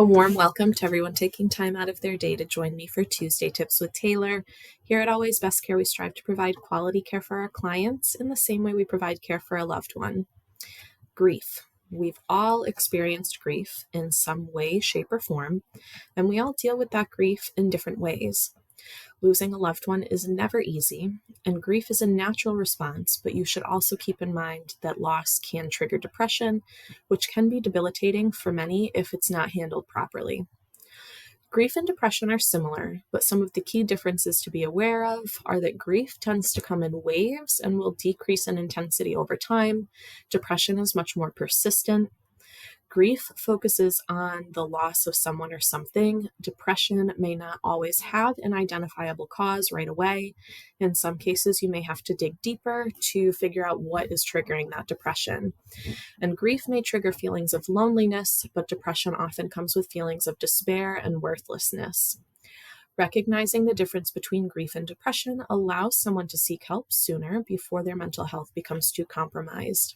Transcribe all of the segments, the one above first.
A warm welcome to everyone taking time out of their day to join me for Tuesday Tips with Taylor. Here at Always Best Care, we strive to provide quality care for our clients in the same way we provide care for a loved one. Grief. We've all experienced grief in some way, shape, or form, and we all deal with that grief in different ways. Losing a loved one is never easy, and grief is a natural response, but you should also keep in mind that loss can trigger depression, which can be debilitating for many if it's not handled properly. Grief and depression are similar, but some of the key differences to be aware of are that grief tends to come in waves and will decrease in intensity over time. Depression is much more persistent. Grief focuses on the loss of someone or something. Depression may not always have an identifiable cause right away. In some cases, you may have to dig deeper to figure out what is triggering that depression. And grief may trigger feelings of loneliness, but depression often comes with feelings of despair and worthlessness. Recognizing the difference between grief and depression allows someone to seek help sooner before their mental health becomes too compromised.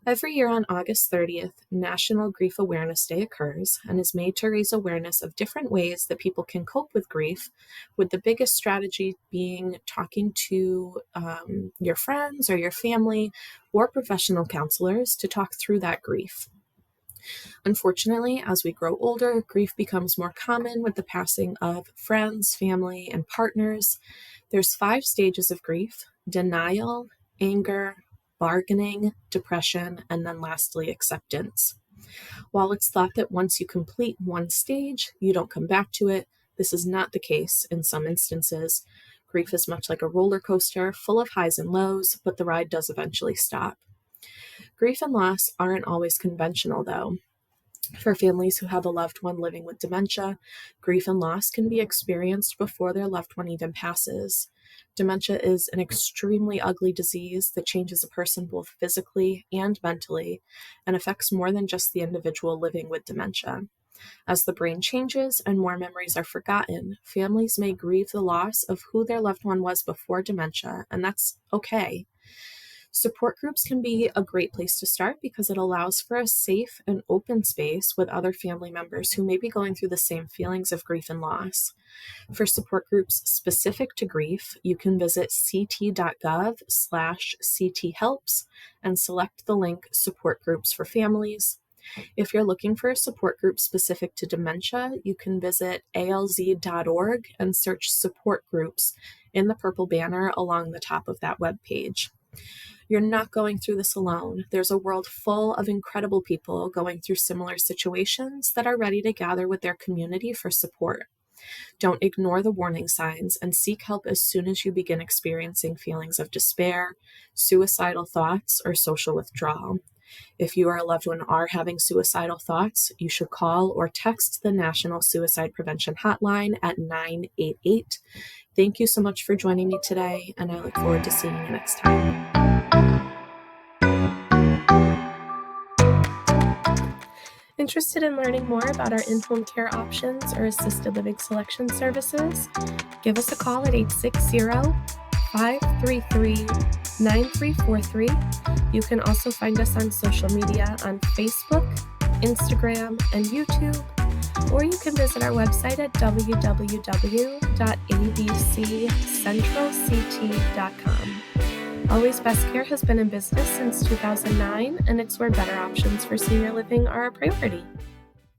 Every year on August 30th, National Grief Awareness Day occurs and is made to raise awareness of different ways that people can cope with grief, with the biggest strategy being talking to your friends or your family or professional counselors to talk through that grief. Unfortunately, as we grow older, grief becomes more common with the passing of friends, family, and partners. There's 5 stages of grief: denial, anger, bargaining, depression, and then lastly, acceptance. While it's thought that once you complete one stage, you don't come back to it, this is not the case in some instances. Grief is much like a roller coaster, full of highs and lows, but the ride does eventually stop. Grief and loss aren't always conventional, though. For families who have a loved one living with dementia, grief and loss can be experienced before their loved one even passes. Dementia is an extremely ugly disease that changes a person both physically and mentally and affects more than just the individual living with dementia. As the brain changes and more memories are forgotten, families may grieve the loss of who their loved one was before dementia, and that's okay. Support groups can be a great place to start because it allows for a safe and open space with other family members who may be going through the same feelings of grief and loss. For support groups specific to grief, you can visit ct.gov/cthelps and select the link Support Groups for Families. If you're looking for a support group specific to dementia, you can visit alz.org and search support groups in the purple banner along the top of that webpage. You're not going through this alone. There's a world full of incredible people going through similar situations that are ready to gather with their community for support. Don't ignore the warning signs and seek help as soon as you begin experiencing feelings of despair, suicidal thoughts, or social withdrawal. If you or a loved one are having suicidal thoughts, you should call or text the National Suicide Prevention Hotline at 988. Thank you so much for joining me today, and I look forward to seeing you next time. Interested in learning more about our in-home care options or assisted living selection services? Give us a call at 860-533-9343. You can also find us on social media on Facebook, Instagram, and YouTube, or you can visit our website at www.abccentralct.com. Always Best Care has been in business since 2009, and it's where better options for senior living are a priority.